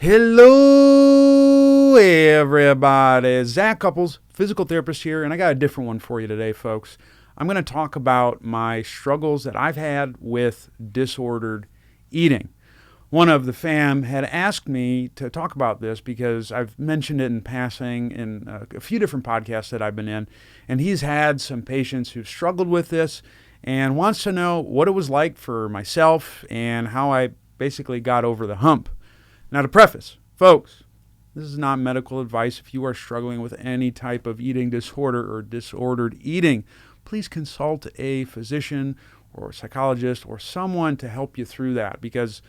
Hello, everybody. Zach Couples, physical therapist here, and I got a different one for you today, folks. I'm going to talk about my struggles that I've had with disordered eating. One of the fam had asked me to talk about this because I've mentioned it in passing in a few different podcasts that I've been in, and he's had some patients who've struggled with this and wants to know what it was like for myself and how I basically got over the hump. Now, to preface, folks, this is not medical advice. If you are struggling with any type of eating disorder or disordered eating, please consult a physician or a psychologist or someone to help you through that because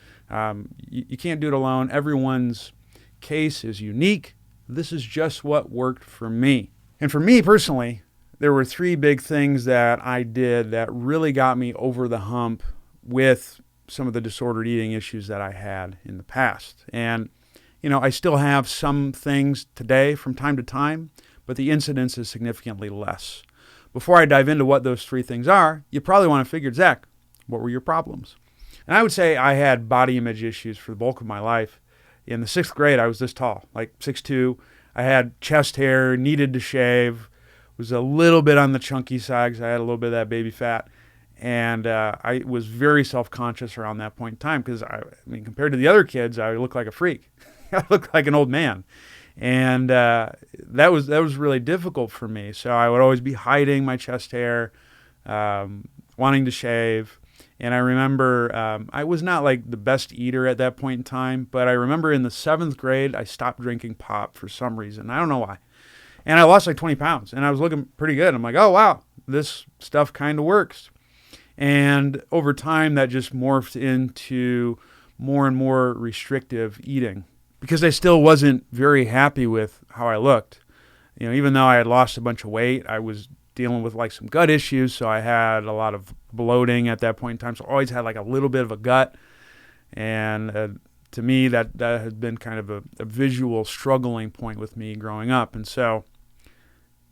you can't do it alone. Everyone's case is unique. This is just what worked for me. And for me personally, there were three big things that I did that really got me over the hump with some of the disordered eating issues that I had in the past. And, I still have some things today from time to time, but the incidence is significantly less. Before I dive into what those three things are, you probably want to figure, Zach, what were your problems? And I would say I had body image issues for the bulk of my life. In the 6th grade, I was this tall, like 6'2". I had chest hair, needed to shave, was a little bit on the chunky side because I had a little bit of that baby fat. And I was very self-conscious around that point in time because, compared to the other kids, I looked like a freak. I looked like an old man. And that was really difficult for me. So I would always be hiding my chest hair, wanting to shave. And I remember I was not like the best eater at that point in time, but I remember in the 7th grade, I stopped drinking pop for some reason. I don't know why. And I lost like 20 pounds, and I was looking pretty good. I'm like, oh, wow, this stuff kind of works. And over time, that just morphed into more and more restrictive eating because I still wasn't very happy with how I looked. Even though I had lost a bunch of weight, I was dealing with like some gut issues. So I had a lot of bloating at that point in time. So I always had like a little bit of a gut. And to me, that has been kind of a visual struggling point with me growing up. And so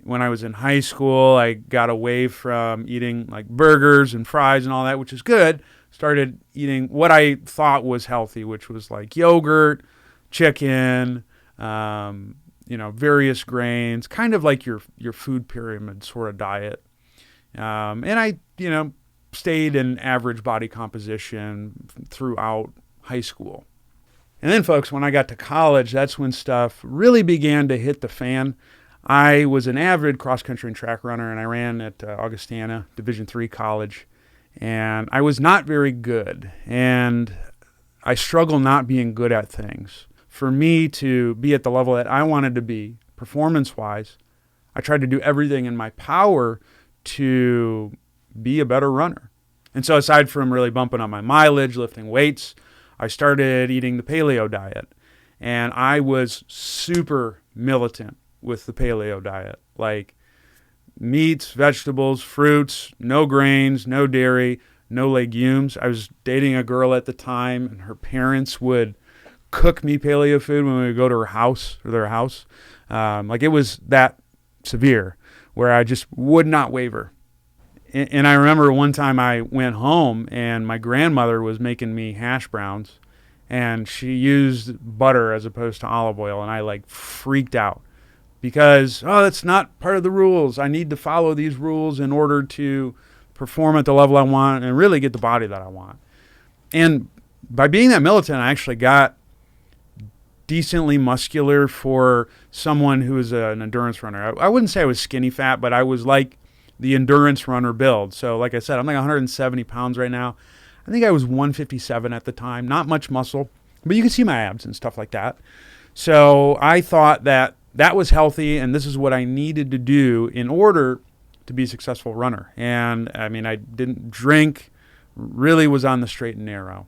when I was in high school, I got away from eating like burgers and fries and all that, which is good. Started eating what I thought was healthy, which was like yogurt, chicken, various grains, kind of like your food pyramid sort of diet. And I, stayed in average body composition throughout high school. And then, folks, when I got to college, that's when stuff really began to hit the fan. I was an avid cross-country and track runner, and I ran at Augustana Division III college, and I was not very good, and I struggle not being good at things. For me to be at the level that I wanted to be, performance-wise, I tried to do everything in my power to be a better runner. And so aside from really bumping up my mileage, lifting weights, I started eating the paleo diet, and I was super militant with the paleo diet, like meats, vegetables, fruits, no grains, no dairy, no legumes. I was dating a girl at the time, and her parents would cook me paleo food when we would go to her house or their house. It was that severe where I just would not waver. And I remember one time I went home and my grandmother was making me hash browns, and she used butter as opposed to olive oil, and I freaked out. Because, that's not part of the rules. I need to follow these rules in order to perform at the level I want and really get the body that I want. And by being that militant, I actually got decently muscular for someone who is an endurance runner. I wouldn't say I was skinny fat, but I was like the endurance runner build. So like I said, I'm like 170 pounds right now. I think I was 157 at the time. Not much muscle, but you can see my abs and stuff like that. So I thought that was healthy, and this is what I needed to do in order to be a successful runner. And I didn't drink, really was on the straight and narrow.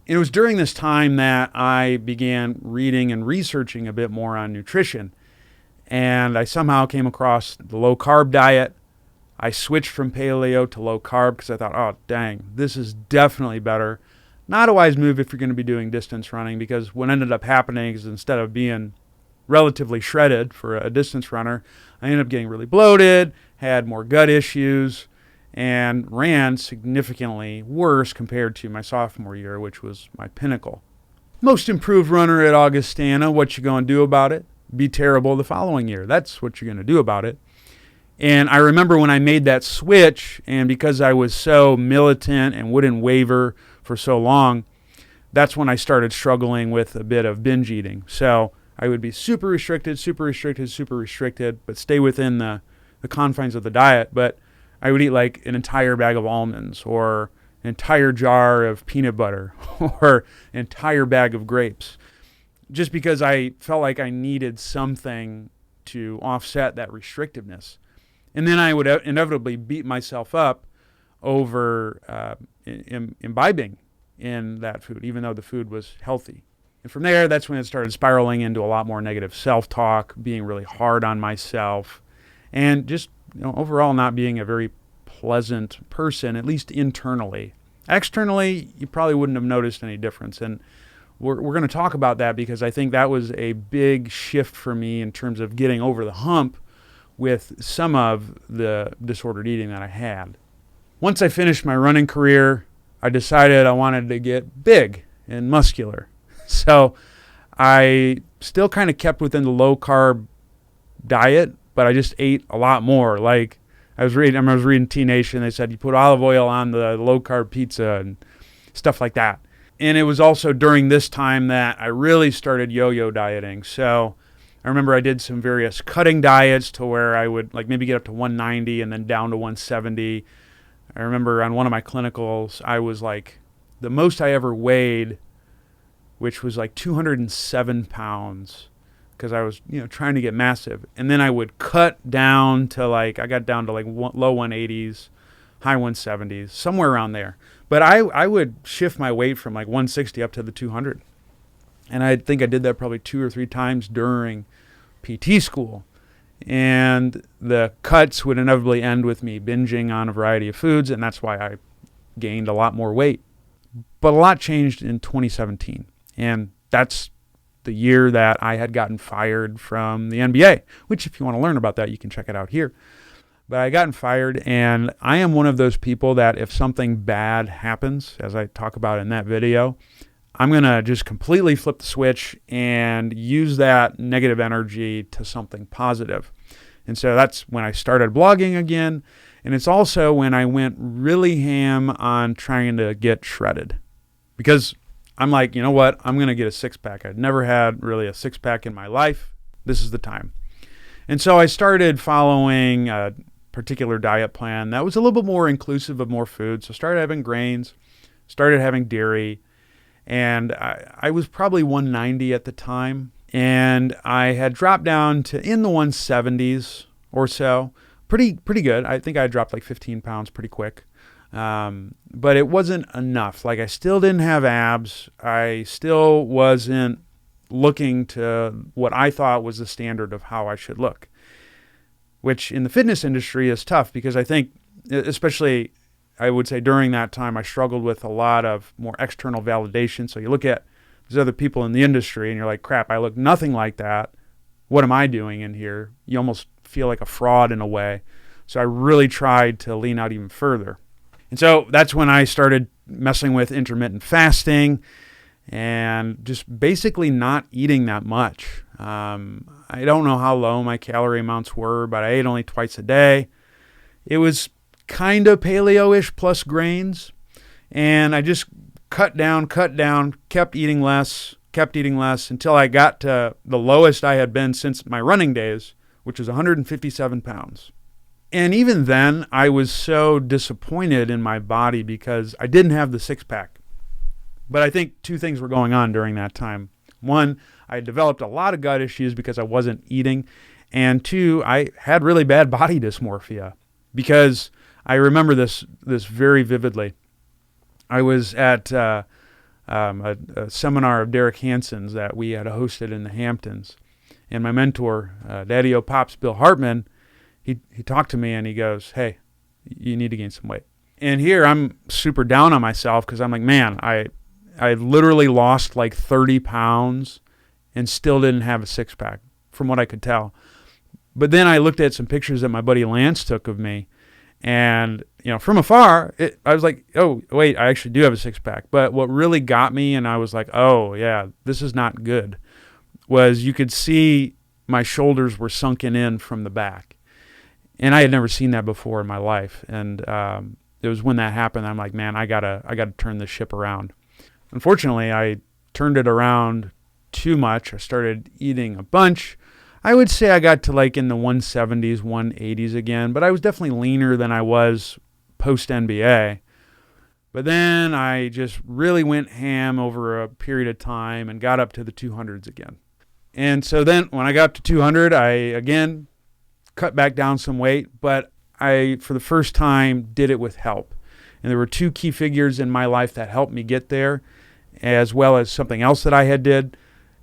It was during this time that I began reading and researching a bit more on nutrition. And I somehow came across the low-carb diet. I switched from paleo to low-carb because I thought, oh, dang, this is definitely better. Not a wise move if you're going to be doing distance running, because what ended up happening is instead of being relatively shredded for a distance runner, I ended up getting really bloated, had more gut issues, and ran significantly worse compared to my sophomore year, which was my pinnacle. most improved runner at Augustana. What you going to do about it? Be terrible the following year. That's what you're going to do about it. And I remember when I made that switch, and because I was so militant and wouldn't waver for so long, that's when I started struggling with a bit of binge eating. So I would be super restricted, but stay within the confines of the diet. But I would eat like an entire bag of almonds, or an entire jar of peanut butter, or an entire bag of grapes, just because I felt like I needed something to offset that restrictiveness. And then I would inevitably beat myself up over imbibing in that food, even though the food was healthy. And from there, that's when it started spiraling into a lot more negative self-talk, being really hard on myself, and just overall not being a very pleasant person, at least internally. Externally, you probably wouldn't have noticed any difference. And we're going to talk about that because I think that was a big shift for me in terms of getting over the hump with some of the disordered eating that I had. Once I finished my running career, I decided I wanted to get big and muscular. So I still kind of kept within the low-carb diet, but I just ate a lot more. Like I was reading T Nation, they said you put olive oil on the low-carb pizza and stuff like that. And it was also during this time that I really started yo-yo dieting. So I remember I did some various cutting diets to where I would like maybe get up to 190 and then down to 170. I remember on one of my clinicals, I was like the most I ever weighed, which was like 207 pounds, because I was trying to get massive. And then I would cut down to I got down to low 180s, high 170s, somewhere around there. But I would shift my weight from 160 up to the 200. And I think I did that probably 2 or 3 times during PT school. And the cuts would inevitably end with me binging on a variety of foods, and that's why I gained a lot more weight. But a lot changed in 2017. And that's the year that I had gotten fired from the NBA, which if you want to learn about that, you can check it out here. But I gotten fired, and I am one of those people that if something bad happens, as I talk about in that video, I'm going to just completely flip the switch and use that negative energy to something positive. And so that's when I started blogging again. And it's also when I went really ham on trying to get shredded. Because I'm like, you know what? I'm going to get a six-pack. I'd never had really a six-pack in my life. This is the time. And so I started following a particular diet plan that was a little bit more inclusive of more food. So started having grains, started having dairy, and I was probably 190 at the time. And I had dropped down to in the 170s or so. Pretty good. I think I dropped 15 pounds pretty quick. But it wasn't enough. I still didn't have abs. I still wasn't looking to what I thought was the standard of how I should look, which in the fitness industry is tough because I think, especially I would say during that time, I struggled with a lot of more external validation. So you look at these other people in the industry and you're like, crap, I look nothing like that. What am I doing in here? You almost feel like a fraud in a way. So I really tried to lean out even further. And so that's when I started messing with intermittent fasting and just basically not eating that much. I don't know how low my calorie amounts were, but I ate only twice a day. It was kind of paleo-ish plus grains. And I just cut down, kept eating less until I got to the lowest I had been since my running days, which was 157 pounds. And even then, I was so disappointed in my body because I didn't have the six-pack. But I think 2 things were going on during that time. 1, I developed a lot of gut issues because I wasn't eating. And 2, I had really bad body dysmorphia because I remember this very vividly. I was at a seminar of Derek Hansen's that we had hosted in the Hamptons. And my mentor, Daddy-O Pops, Bill Hartman, he talked to me and he goes, hey, you need to gain some weight. And here I'm super down on myself because I'm like, man, I literally lost 30 pounds and still didn't have a six-pack from what I could tell. But then I looked at some pictures that my buddy Lance took of me, And, from afar, I was like, oh, wait, I actually do have a six pack. But what really got me, and I was like, oh, yeah, this is not good, was you could see my shoulders were sunken in from the back. And I had never seen that before in my life. And it was when that happened, I'm like, man, I gotta turn this ship around. Unfortunately, I turned it around too much. I started eating a bunch. I would say I got to like in the 170s, 180s again, but I was definitely leaner than I was post NBA. But then I just really went ham over a period of time and got up to the 200s again. And so then when I got up to 200, I again cut back down some weight, but I, for the first time, did it with help. And there were two key figures in my life that helped me get there, as well as something else that I had did.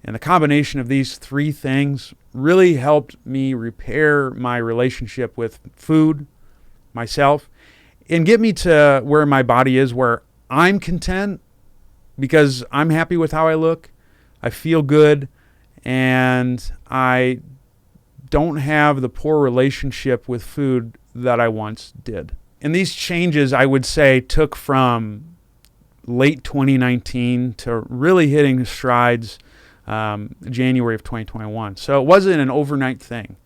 And the combination of these three things really helped me repair my relationship with food, myself, and get me to where my body is, where I'm content because I'm happy with how I look, I feel good, and I don't have the poor relationship with food that I once did. And these changes, I would say, took from late 2019 to really hitting strides January of 2021. So it wasn't an overnight thing.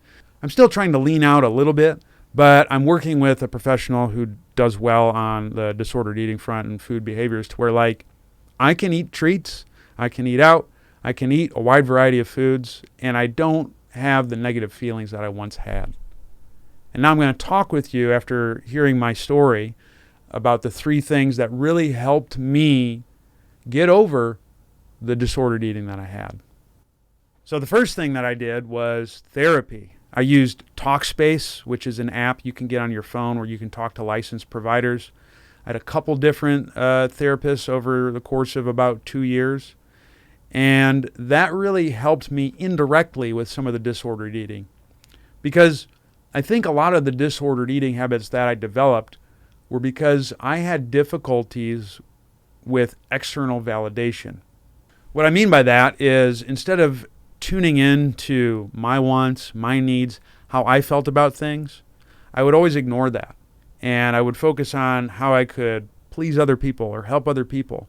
I'm still trying to lean out a little bit, but I'm working with a professional who does well on the disordered eating front and food behaviors to where, like, I can eat treats, I can eat out, I can eat a wide variety of foods, and I don't have the negative feelings that I once had. And now I'm going to talk with you after hearing my story about the three things that really helped me get over the disordered eating that I had. So the first thing that I did was therapy. I used Talkspace, which is an app you can get on your phone where you can talk to licensed providers. I had a couple different therapists over the course of about 2 years. And that really helped me indirectly with some of the disordered eating. Because I think a lot of the disordered eating habits that I developed were because I had difficulties with external validation. What I mean by that is instead of tuning in to my wants, my needs, how I felt about things, I would always ignore that. And I would focus on how I could please other people or help other people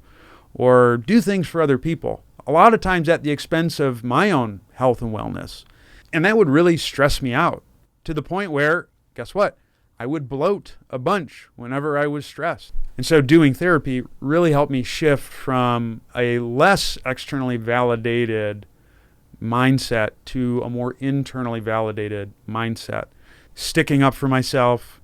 or do things for other people, a lot of times at the expense of my own health and wellness. And that would really stress me out to the point where, guess what? I would bloat a bunch whenever I was stressed. And so doing therapy really helped me shift from a less externally validated mindset to a more internally validated mindset. Sticking up for myself,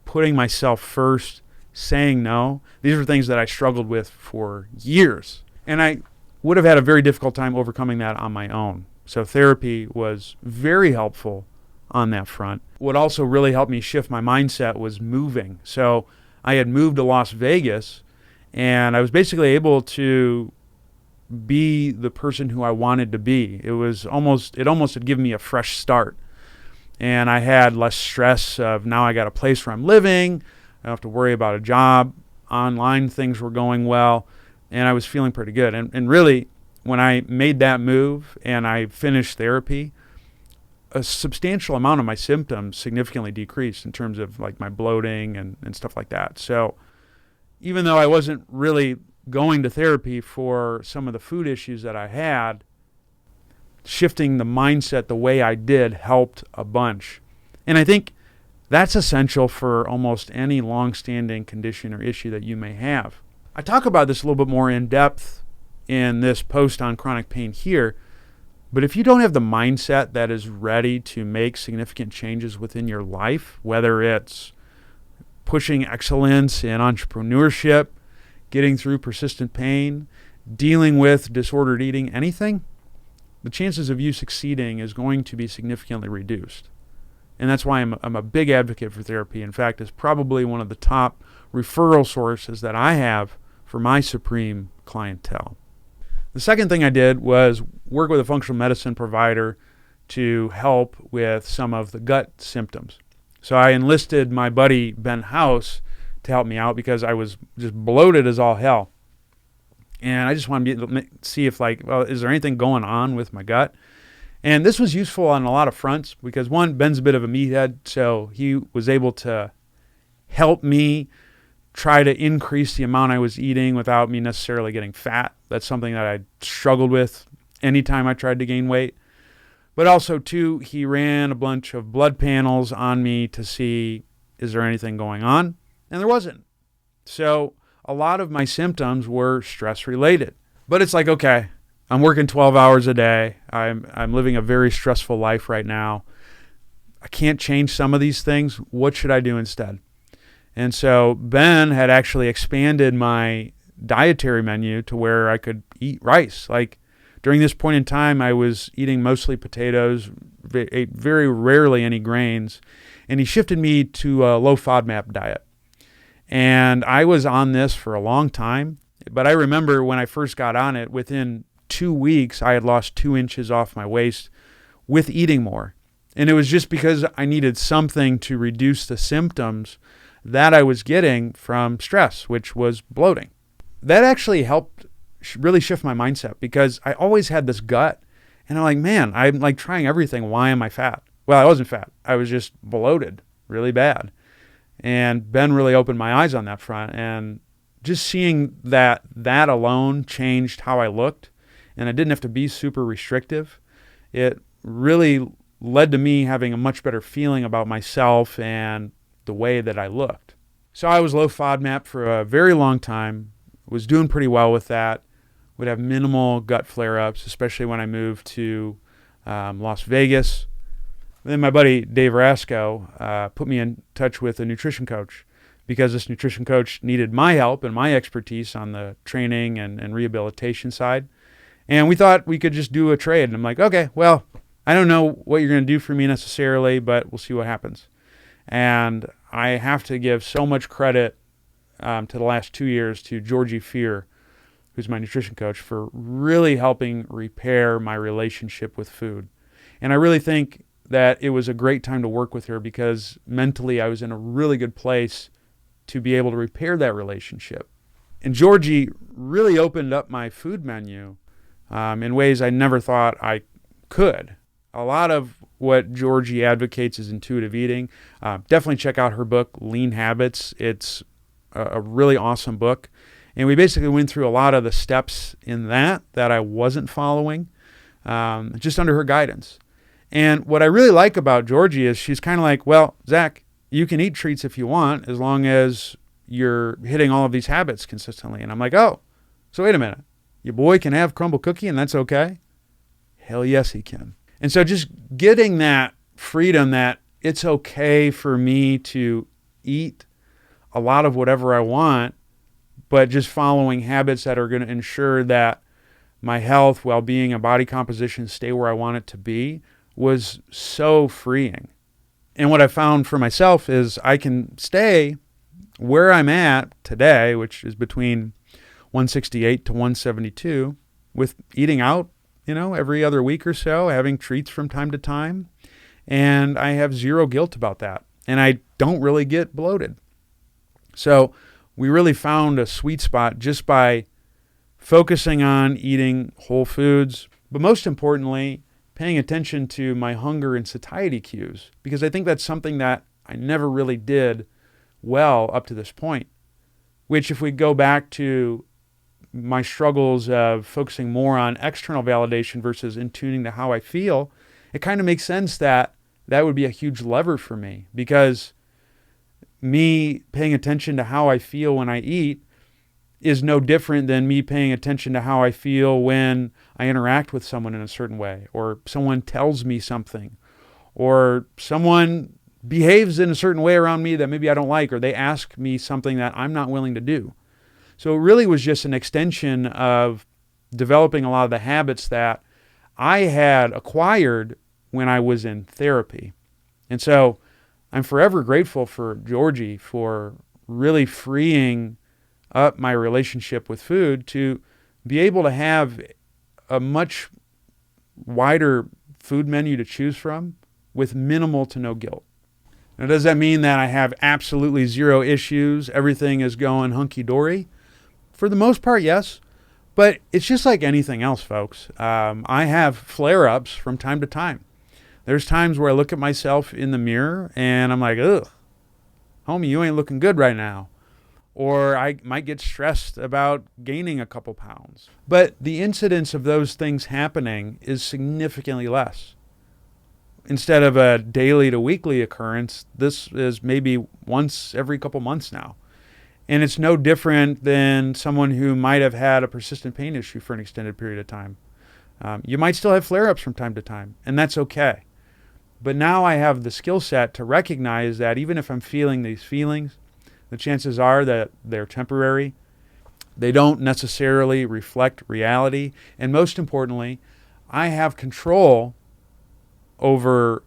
putting myself first, saying no. These are things that I struggled with for years. And I would have had a very difficult time overcoming that on my own. So therapy was very helpful on that front. What also really helped me shift my mindset was moving. So I had moved to Las Vegas, and I was basically able to be the person who I wanted to be. It almost had given me a fresh start. And I had less stress of now I got a place where I'm living, I don't have to worry about a job, online things were going well, and I was feeling pretty good. And really, when I made that move and I finished therapy, a substantial amount of my symptoms significantly decreased in terms of like my bloating and stuff like that. So even though I wasn't really going to therapy for some of the food issues that I had, shifting the mindset the way I did helped a bunch. And I think that's essential for almost any long-standing condition or issue that you may have. I talk about this a little bit more in depth in this post on chronic pain here, but if you don't have the mindset that is ready to make significant changes within your life, whether it's pushing excellence in entrepreneurship, getting through persistent pain, dealing with disordered eating, anything, the chances of you succeeding is going to be significantly reduced. And that's why I'm a big advocate for therapy. In fact, it's probably one of the top referral sources that I have for my supreme clientele. The second thing I did was work with a functional medicine provider to help with some of the gut symptoms. So I enlisted my buddy Ben House to help me out because I was just bloated as all hell. And I just wanted to see if is there anything going on with my gut? And this was useful on a lot of fronts because one, Ben's a bit of a meathead, so he was able to helped me try to increase the amount I was eating without me necessarily getting fat. That's something that I struggled with anytime I tried to gain weight. But also, too, he ran a bunch of blood panels on me to see, is there anything going on? And there wasn't. So a lot of my symptoms were stress related. But it's like, okay, I'm working 12 hours a day. I'm living a very stressful life right now. I can't change some of these things. What should I do instead? And so Ben had actually expanded my dietary menu to where I could eat rice. Like during this point in time, I was eating mostly potatoes, ate very rarely any grains, and he shifted me to a low FODMAP diet. And I was on this for a long time, but I remember when I first got on it, within 2 weeks, I had lost 2 inches off my waist with eating more. And it was just because I needed something to reduce the symptoms that I was getting from stress, which was bloating. That actually helped really shift my mindset because I always had this gut and I'm like, man, I'm like trying everything. Why am I fat? Well, I wasn't fat. I was just bloated really bad. And Ben really opened my eyes on that front, and just seeing that alone changed how I looked, and I didn't have to be super restrictive. It really led to me having a much better feeling about myself and the way that I looked. So I was low FODMAP for a very long time, was doing pretty well with that, would have minimal gut flare-ups, especially when I moved to Las Vegas. Then my buddy Dave Rasco put me in touch with a nutrition coach because this nutrition coach needed my help and my expertise on the training and rehabilitation side. And we thought we could just do a trade. And I'm like, okay, well, I don't know what you're going to do for me necessarily, but we'll see what happens. And I have to give so much credit to the last 2 years to Georgie Fear, who's my nutrition coach, for really helping repair my relationship with food. And I really think that it was a great time to work with her because mentally I was in a really good place to be able to repair that relationship. And Georgie really opened up my food menu in ways I never thought I could. A lot of what Georgie advocates is intuitive eating. Definitely check out her book, Lean Habits. It's a really awesome book. And we basically went through a lot of the steps in that I wasn't following, just under her guidance. And what I really like about Georgie is she's kind of like, well, Zach, you can eat treats if you want as long as you're hitting all of these habits consistently. And I'm like, oh, so wait a minute. Your boy can have crumble cookie and that's okay? Hell yes, he can. And so just getting that freedom that it's okay for me to eat a lot of whatever I want, but just following habits that are going to ensure that my health, well-being, and body composition stay where I want it to be was so freeing. And what I found for myself is I can stay where I'm at today, which is between 168 to 172, with eating out, every other week or so, having treats from time to time. And I have zero guilt about that. And I don't really get bloated. So we really found a sweet spot just by focusing on eating whole foods, but most importantly, paying attention to my hunger and satiety cues, because I think that's something that I never really did well up to this point, which if we go back to my struggles of focusing more on external validation versus in tuning to how I feel, it kind of makes sense that that would be a huge lever for me, because me paying attention to how I feel when I eat is no different than me paying attention to how I feel when I interact with someone in a certain way, or someone tells me something, or someone behaves in a certain way around me that maybe I don't like, or they ask me something that I'm not willing to do. So it really was just an extension of developing a lot of the habits that I had acquired when I was in therapy. And so I'm forever grateful for Georgie for really freeing up my relationship with food to be able to have a much wider food menu to choose from with minimal to no guilt. Now, does that mean that I have absolutely zero issues? Everything is going hunky-dory? For the most part, yes. But it's just like anything else, folks. I have flare-ups from time to time. There's times where I look at myself in the mirror and I'm like, ugh, Homie, you ain't looking good right now. Or I might get stressed about gaining a couple pounds. But the incidence of those things happening is significantly less. Instead of a daily to weekly occurrence, this is maybe once every couple months now. And it's no different than someone who might have had a persistent pain issue for an extended period of time. You might still have flare-ups from time to time, and that's okay. But now I have the skill set to recognize that even if I'm feeling these feelings, the chances are that they're temporary. They don't necessarily reflect reality. And most importantly, I have control over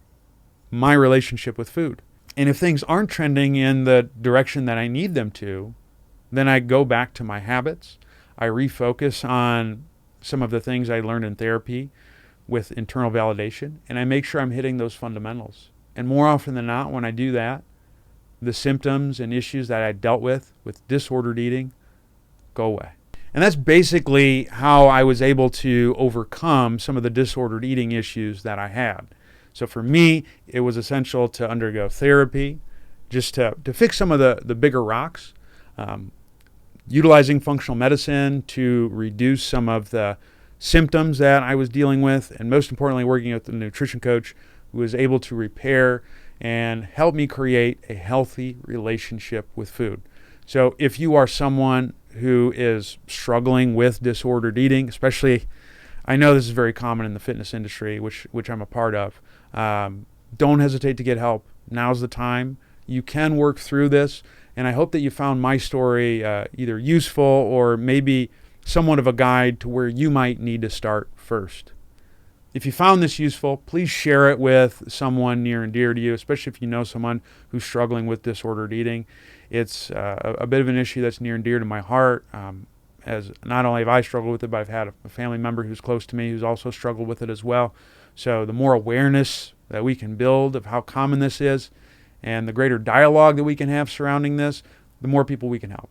my relationship with food. And if things aren't trending in the direction that I need them to, then I go back to my habits. I refocus on some of the things I learned in therapy with internal validation, and I make sure I'm hitting those fundamentals. And more often than not, when I do that, the symptoms and issues that I dealt with disordered eating go away. And that's basically how I was able to overcome some of the disordered eating issues that I had. So for me, it was essential to undergo therapy just to fix some of the bigger rocks, utilizing functional medicine to reduce some of the symptoms that I was dealing with, and most importantly, working with a nutrition coach who was able to repair and help me create a healthy relationship with food. So if you are someone who is struggling with disordered eating, especially, I know this is very common in the fitness industry, which I'm a part of, don't hesitate to get help. Now's the time. You can work through this, and I hope that you found my story either useful or maybe somewhat of a guide to where you might need to start first. If you found this useful, please share it with someone near and dear to you, especially if you know someone who's struggling with disordered eating. It's a bit of an issue that's near and dear to my heart, as not only have I struggled with it, but I've had a family member who's close to me who's also struggled with it as well. So the more awareness that we can build of how common this is and the greater dialogue that we can have surrounding this, the more people we can help.